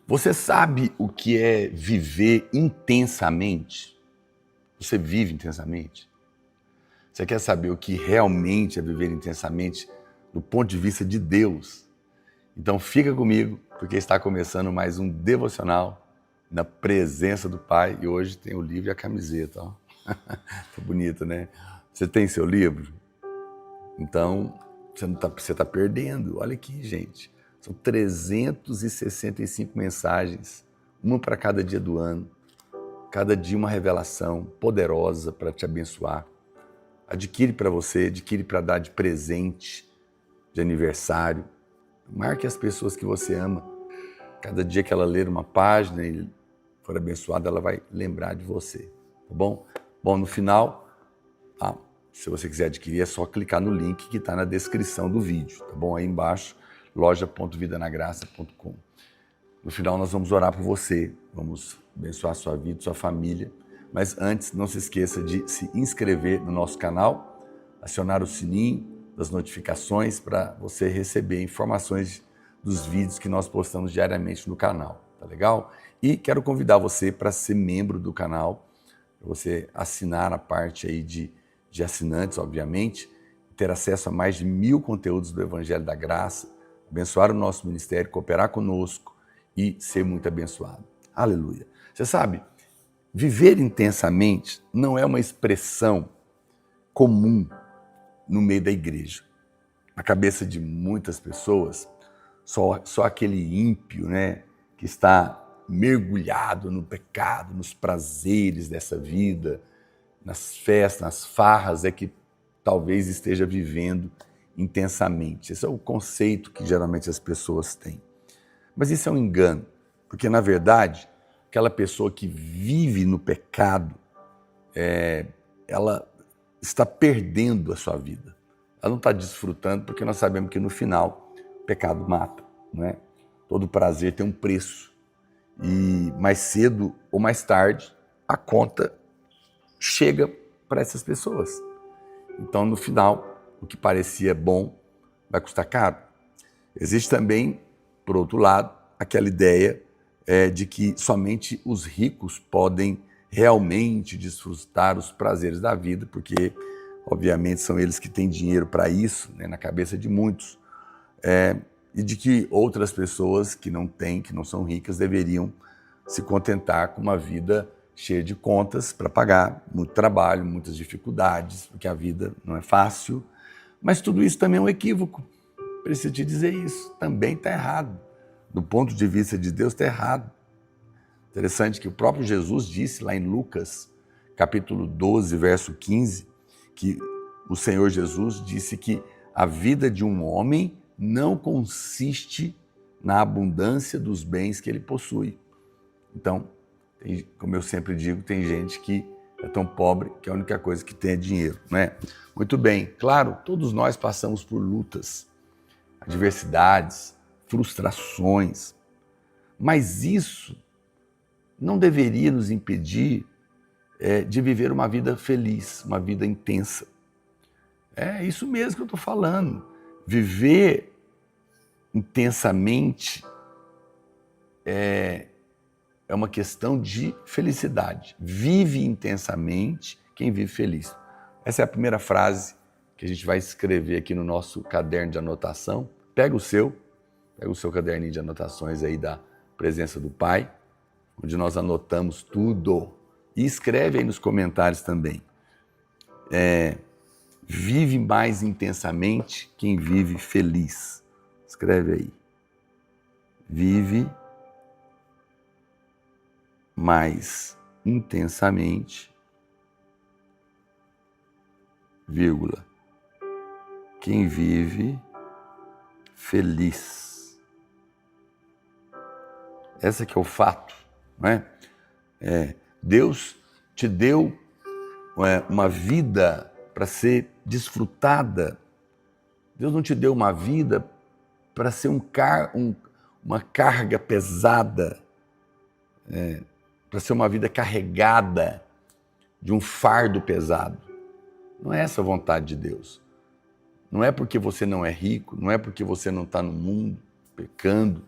Você sabe o que é viver intensamente? Você vive intensamente? Você quer saber o que realmente é viver intensamente do ponto de vista de Deus? Então fica comigo, porque está começando mais um devocional na presença do Pai. E hoje tem o livro e a camiseta. Ó. Tá bonito, né? Você tem seu livro? Então você tá perdendo. Olha aqui, gente. São 365 mensagens, uma para cada dia do ano. Cada dia uma revelação poderosa para te abençoar. Adquire para você, adquire para dar de presente, de aniversário. Marque as pessoas que você ama. Cada dia que ela ler uma página e for abençoada, ela vai lembrar de você, tá bom? Bom, no final, se você quiser adquirir, é só clicar no link que está na descrição do vídeo, tá bom? Aí embaixo, loja.vidanagraça.com. No final, nós vamos orar por você, vamos abençoar a sua vida, sua família. Mas antes, não se esqueça de se inscrever no nosso canal, acionar o sininho das notificações para você receber informações dos vídeos que nós postamos diariamente no canal, tá legal? E quero convidar você para ser membro do canal, para você assinar a parte aí de assinantes, obviamente, ter acesso a mais de 1000 conteúdos do Evangelho da Graça, abençoar o nosso ministério, cooperar conosco e ser muito abençoado. Aleluia. Você sabe, viver intensamente não é uma expressão comum no meio da igreja. Na cabeça de muitas pessoas, só aquele ímpio, né, que está mergulhado no pecado, nos prazeres dessa vida, nas festas, nas farras, é que talvez esteja vivendo intensamente. Esse é o conceito que geralmente as pessoas têm. Mas isso é um engano, porque na verdade, aquela pessoa que vive no pecado, ela está perdendo a sua vida. Ela não está desfrutando, porque nós sabemos que no final, o pecado mata, não é? Todo prazer tem um preço. E mais cedo ou mais tarde, a conta chega para essas pessoas. Então, no final, o que parecia bom vai custar caro. Existe também, por outro lado, aquela ideia de que somente os ricos podem realmente desfrutar os prazeres da vida, porque, obviamente, são eles que têm dinheiro para isso, né, na cabeça de muitos. E de que outras pessoas que não têm, que não são ricas, deveriam se contentar com uma vida cheia de contas para pagar, muito trabalho, muitas dificuldades, porque a vida não é fácil. Mas tudo isso também é um equívoco. Preciso te dizer isso. Também está errado. Do ponto de vista de Deus, está errado. Interessante que o próprio Jesus disse lá em Lucas, capítulo 12, verso 15, que o Senhor Jesus disse que a vida de um homem não consiste na abundância dos bens que ele possui. Então, como eu sempre digo, tem gente que é tão pobre que a única coisa que tem é dinheiro, né? Muito bem, claro, todos nós passamos por lutas, adversidades, frustrações, mas isso não deveria nos impedir de viver uma vida feliz, uma vida intensa. É isso mesmo que eu estou falando. Viver intensamente é uma questão de felicidade. Vive intensamente quem vive feliz. Essa é a primeira frase que a gente vai escrever aqui no nosso caderno de anotação. Pega o seu caderninho de anotações aí da presença do Pai, onde nós anotamos tudo. E escreve aí nos comentários também. Vive mais intensamente quem vive feliz. Escreve aí. Vive mais intensamente, vírgula, quem vive feliz. Esse que é o fato, não é? Deus te deu uma vida para ser desfrutada. Deus não te deu uma vida para ser uma carga pesada, para ser uma vida carregada de um fardo pesado. Não é essa a vontade de Deus. Não é porque você não é rico, não é porque você não está no mundo pecando,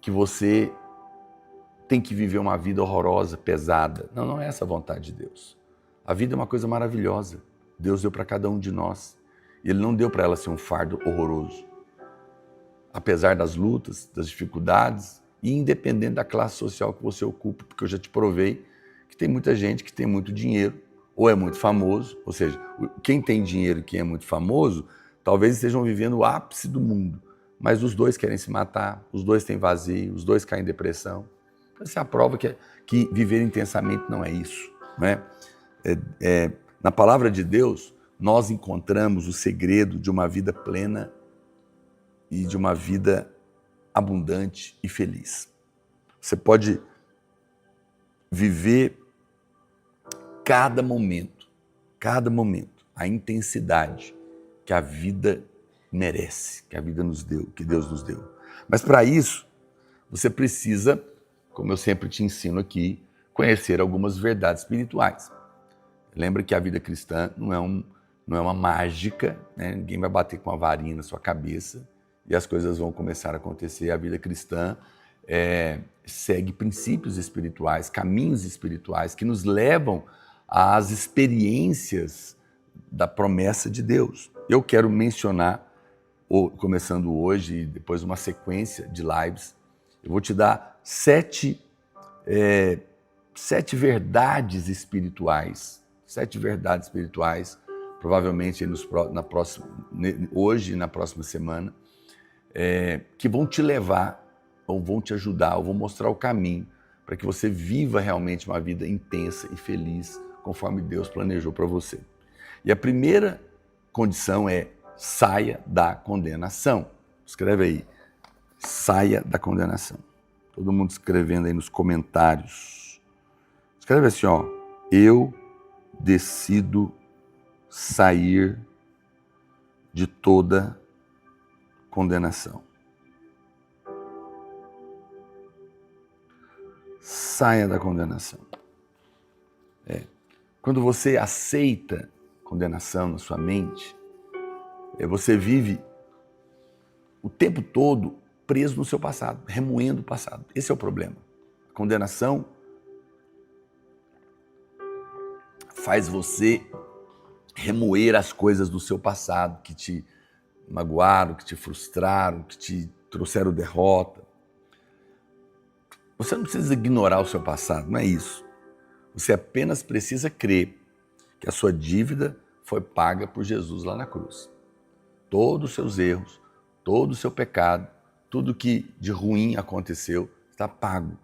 que você tem que viver uma vida horrorosa, pesada. Não, não é essa a vontade de Deus. A vida é uma coisa maravilhosa. Deus deu para cada um de nós. E Ele não deu para ela ser um fardo horroroso. Apesar das lutas, das dificuldades, e independente da classe social que você ocupa, porque eu já te provei que tem muita gente que tem muito dinheiro, ou é muito famoso, ou seja, quem tem dinheiro e quem é muito famoso, talvez estejam vivendo o ápice do mundo, mas os dois querem se matar, os dois têm vazio, os dois caem em depressão. Essa é a prova que viver intensamente não é isso. Não é? Na palavra de Deus, nós encontramos o segredo de uma vida plena e de uma vida abundante e feliz. Você pode viver cada momento, a intensidade que a vida merece, que a vida nos deu, que Deus nos deu. Mas para isso, você precisa, como eu sempre te ensino aqui, conhecer algumas verdades espirituais. Lembra que a vida cristã não é uma mágica, né? Ninguém vai bater com uma varinha na sua cabeça e as coisas vão começar a acontecer. A vida cristã segue princípios espirituais, caminhos espirituais que nos levam às experiências da promessa de Deus. Eu quero mencionar, começando hoje e depois uma sequência de lives, eu vou te dar sete verdades espirituais, provavelmente hoje e na próxima semana, que vão te levar, ou vão te ajudar, ou vão mostrar o caminho para que você viva realmente uma vida intensa e feliz, conforme Deus planejou para você. E a primeira condição é: saia da condenação. Escreve aí, saia da condenação. Todo mundo escrevendo aí nos comentários. Escreve assim, ó: eu decido sair de toda condenação. Saia da condenação. Quando você aceita condenação na sua mente, você vive o tempo todo preso no seu passado, remoendo o passado. Esse é o problema. A condenação faz você remoer as coisas do seu passado que te magoaram, que te frustraram, que te trouxeram derrota. Você não precisa ignorar o seu passado, não é isso. Você apenas precisa crer que a sua dívida foi paga por Jesus lá na cruz. Todos os seus erros, todo o seu pecado, tudo que de ruim aconteceu está pago.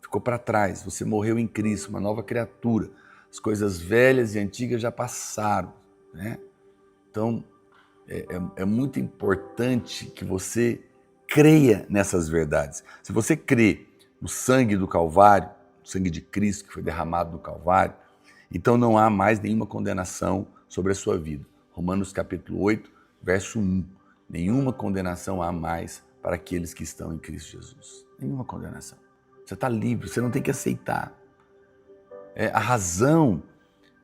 Ficou para trás, você morreu em Cristo, uma nova criatura. As coisas velhas e antigas já passaram, né? Então, é muito importante que você creia nessas verdades. Se você crê no sangue do Calvário, no sangue de Cristo que foi derramado no Calvário, então não há mais nenhuma condenação sobre a sua vida. Romanos capítulo 8, verso 1. Nenhuma condenação há mais para aqueles que estão em Cristo Jesus. Nenhuma condenação. Você está livre, você não tem que aceitar. A razão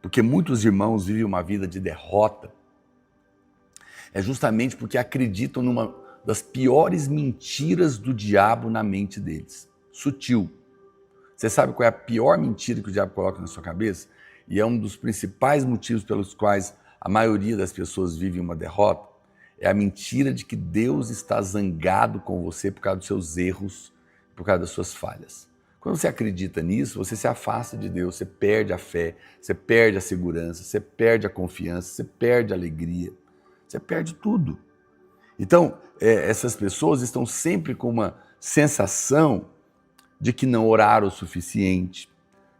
porque muitos irmãos vivem uma vida de derrota é justamente porque acreditam numa das piores mentiras do diabo na mente deles. Sutil. Você sabe qual é a pior mentira que o diabo coloca na sua cabeça? E é um dos principais motivos pelos quais a maioria das pessoas vive uma derrota? É a mentira de que Deus está zangado com você por causa dos seus erros, por causa das suas falhas. Quando você acredita nisso, você se afasta de Deus, você perde a fé, você perde a segurança, você perde a confiança, você perde a alegria, você perde tudo. Então, essas pessoas estão sempre com uma sensação de que não oraram o suficiente,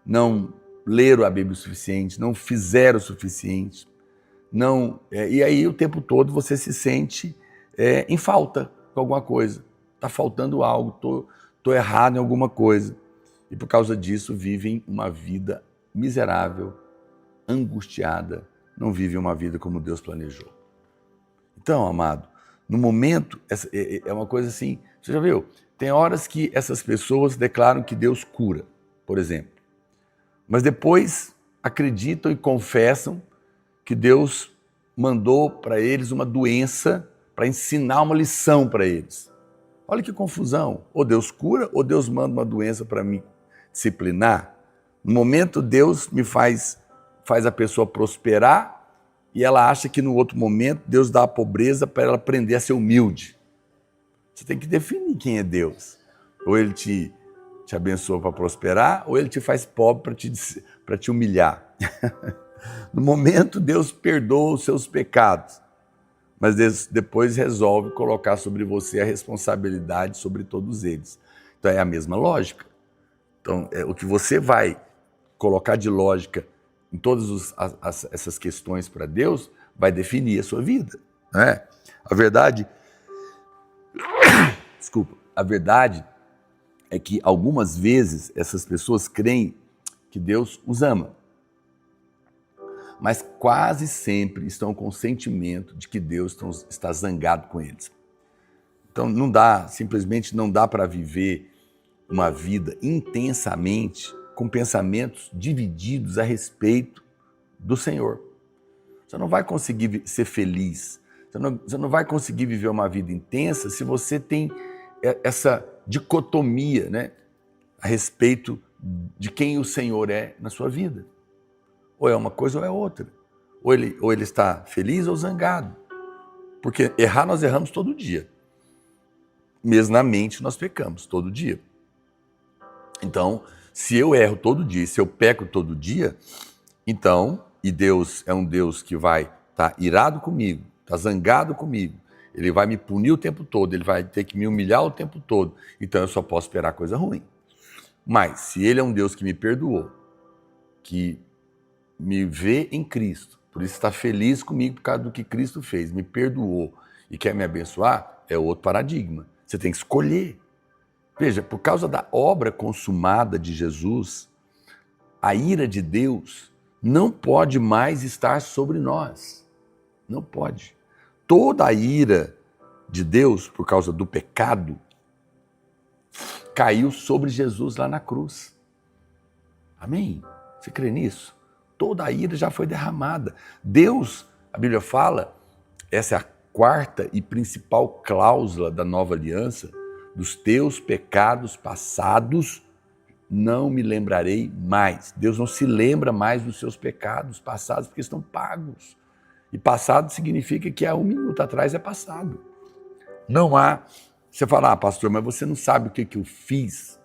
não leram a Bíblia o suficiente, não fizeram o suficiente. E aí o tempo todo você se sente em falta com alguma coisa. Está faltando algo, estou errado em alguma coisa. E por causa disso vivem uma vida miserável, angustiada, não vivem uma vida como Deus planejou. Então, amado, no momento, é uma coisa assim, você já viu? Tem horas que essas pessoas declaram que Deus cura, por exemplo. Mas depois acreditam e confessam que Deus mandou para eles uma doença para ensinar uma lição para eles. Olha que confusão. Ou Deus cura, ou Deus manda uma doença para me disciplinar. No momento, Deus me faz a pessoa prosperar e ela acha que no outro momento Deus dá a pobreza para ela aprender a ser humilde. Você tem que definir quem é Deus. Ou ele te abençoa para prosperar, ou ele te faz pobre para te humilhar. No momento, Deus perdoa os seus pecados, mas depois resolve colocar sobre você a responsabilidade sobre todos eles. Então é a mesma lógica. Então, o que você vai colocar de lógica em todas essas questões para Deus vai definir a sua vida. Né? A verdade é que algumas vezes essas pessoas creem que Deus os ama, mas quase sempre estão com o sentimento de que Deus está zangado com eles. Então simplesmente não dá para viver uma vida intensamente com pensamentos divididos a respeito do Senhor. Você não vai conseguir ser feliz, você não vai conseguir viver uma vida intensa se você tem essa dicotomia, né, a respeito de quem o Senhor é na sua vida. Ou é uma coisa ou é outra. Ou ele está feliz ou zangado. Porque errar nós erramos todo dia. Mesmo na mente nós pecamos todo dia. Então, se eu erro todo dia, se eu peco todo dia, então, e Deus é um Deus que vai estar irado comigo, está zangado comigo, ele vai me punir o tempo todo, ele vai ter que me humilhar o tempo todo, então eu só posso esperar coisa ruim. Mas, se ele é um Deus que me perdoou, que me vê em Cristo, por isso está feliz comigo por causa do que Cristo fez, me perdoou e quer me abençoar, é outro paradigma. Você tem que escolher. Veja, por causa da obra consumada de Jesus, a ira de Deus não pode mais estar sobre nós. Não pode. Toda a ira de Deus, por causa do pecado, caiu sobre Jesus lá na cruz. Amém? Você crê nisso? Toda a ira já foi derramada. Deus, a Bíblia fala, essa é a quarta e principal cláusula da nova aliança, dos teus pecados passados não me lembrarei mais. Deus não se lembra mais dos seus pecados passados porque estão pagos. E passado significa que há 1 minuto atrás é passado. Não há... Você fala, pastor, mas você não sabe o que eu fiz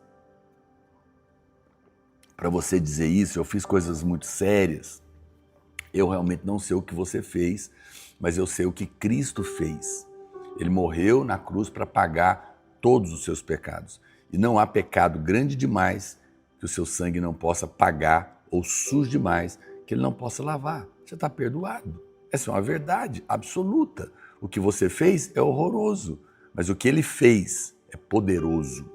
para você dizer isso? Eu fiz coisas muito sérias. Eu realmente não sei o que você fez, mas eu sei o que Cristo fez. Ele morreu na cruz para pagar todos os seus pecados. E não há pecado grande demais que o seu sangue não possa pagar, ou sujo demais que ele não possa lavar. Você está perdoado. Essa é uma verdade absoluta. O que você fez é horroroso, mas o que ele fez é poderoso.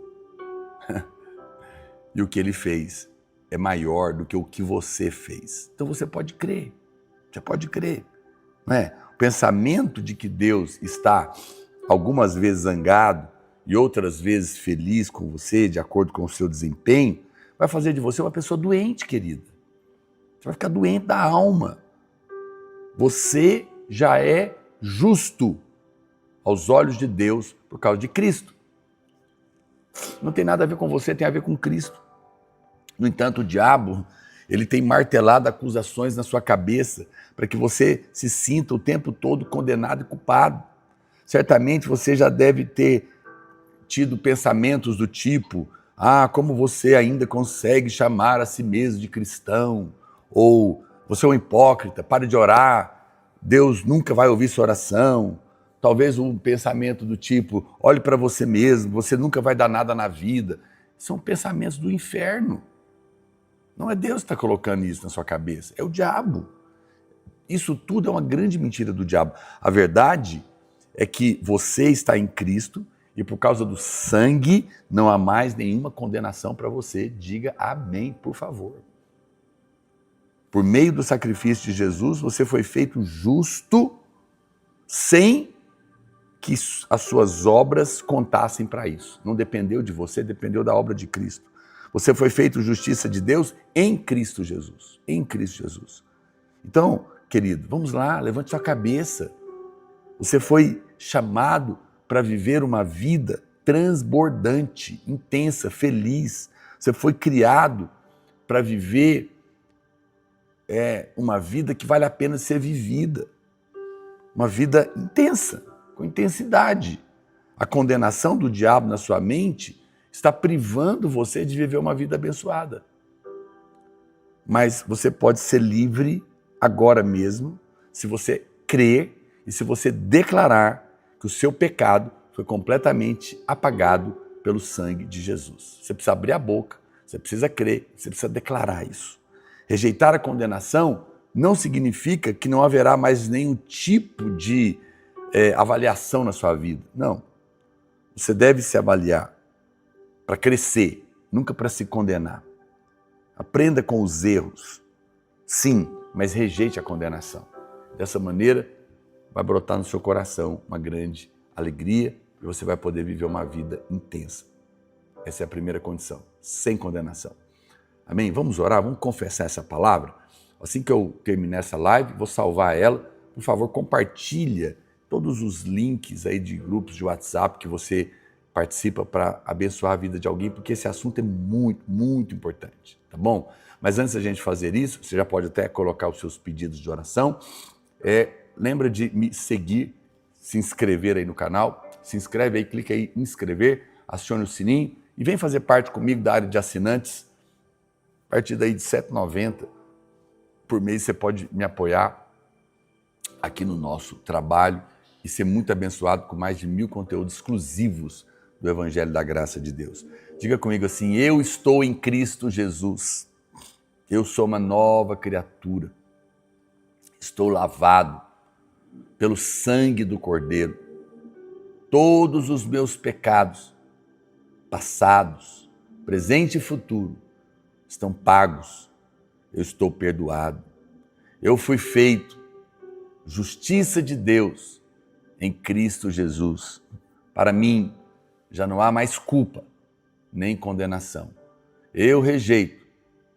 E o que ele fez é maior do que o que você fez. Então você pode crer. Você pode crer. Não é? O pensamento de que Deus está algumas vezes zangado e outras vezes feliz com você, de acordo com o seu desempenho, vai fazer de você uma pessoa doente, querida. Você vai ficar doente da alma. Você já é justo aos olhos de Deus por causa de Cristo. Não tem nada a ver com você, tem a ver com Cristo. No entanto, o diabo, ele tem martelado acusações na sua cabeça para que você se sinta o tempo todo condenado e culpado. Certamente você já deve ter tido pensamentos do tipo, como você ainda consegue chamar a si mesmo de cristão, ou você é um hipócrita, pare de orar, Deus nunca vai ouvir sua oração. Talvez um pensamento do tipo, olhe para você mesmo, você nunca vai dar nada na vida. São pensamentos do inferno. Não é Deus que está colocando isso na sua cabeça, é o diabo. Isso tudo é uma grande mentira do diabo. A verdade é que você está em Cristo e por causa do sangue não há mais nenhuma condenação para você. Diga amém, por favor. Por meio do sacrifício de Jesus, você foi feito justo sem que as suas obras contassem para isso. Não dependeu de você, dependeu da obra de Cristo. Você foi feito justiça de Deus em Cristo Jesus. Em Cristo Jesus. Então, querido, vamos lá, levante sua cabeça. Você foi chamado para viver uma vida transbordante, intensa, feliz. Você foi criado para viver uma vida que vale a pena ser vivida. Uma vida intensa, com intensidade. A condenação do diabo na sua mente está privando você de viver uma vida abençoada. Mas você pode ser livre agora mesmo, se você crer e se você declarar que o seu pecado foi completamente apagado pelo sangue de Jesus. Você precisa abrir a boca, você precisa crer, você precisa declarar isso. Rejeitar a condenação não significa que não haverá mais nenhum tipo de avaliação na sua vida. Não. Você deve se avaliar para crescer, nunca para se condenar. Aprenda com os erros, sim, mas rejeite a condenação. Dessa maneira, vai brotar no seu coração uma grande alegria e você vai poder viver uma vida intensa. Essa é a primeira condição, sem condenação. Amém? Vamos orar, vamos confessar essa palavra? Assim que eu terminar essa live, vou salvar ela. Por favor, compartilha todos os links aí de grupos de WhatsApp que você participa para abençoar a vida de alguém, porque esse assunto é muito, muito importante, tá bom? Mas antes da gente fazer isso, você já pode até colocar os seus pedidos de oração. Lembra de me seguir, se inscrever aí no canal. Se inscreve aí, clica aí em inscrever, acione o sininho e vem fazer parte comigo da área de assinantes. A partir daí de R$ 7,90 por mês você pode me apoiar aqui no nosso trabalho e ser muito abençoado com mais de 1000 conteúdos exclusivos do Evangelho da Graça de Deus. Diga comigo assim: eu estou em Cristo Jesus. Eu sou uma nova criatura. Estou lavado pelo sangue do Cordeiro. Todos os meus pecados, passados, presente e futuro, estão pagos. Eu estou perdoado. Eu fui feito justiça de Deus em Cristo Jesus. Para mim, já não há mais culpa, nem condenação. Eu rejeito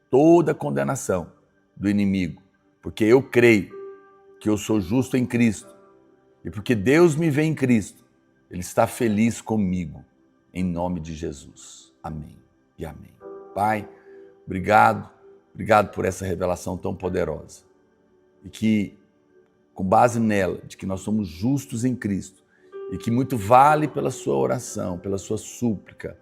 toda condenação do inimigo, porque eu creio que eu sou justo em Cristo. E porque Deus me vê em Cristo, Ele está feliz comigo, em nome de Jesus. Amém e amém. Pai, obrigado por essa revelação tão poderosa. E que, com base nela, de que nós somos justos em Cristo, e que muito vale pela sua oração, pela sua súplica,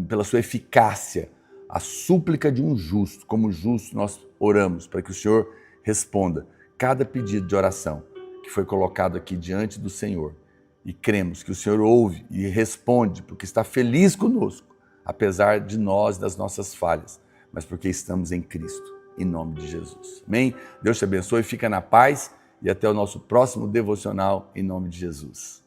pela sua eficácia, a súplica de um justo. Como justo nós oramos para que o Senhor responda cada pedido de oração que foi colocado aqui diante do Senhor. E cremos que o Senhor ouve e responde porque está feliz conosco, apesar de nós, das nossas falhas, mas porque estamos em Cristo, em nome de Jesus. Amém? Deus te abençoe, fica na paz e até o nosso próximo devocional, em nome de Jesus.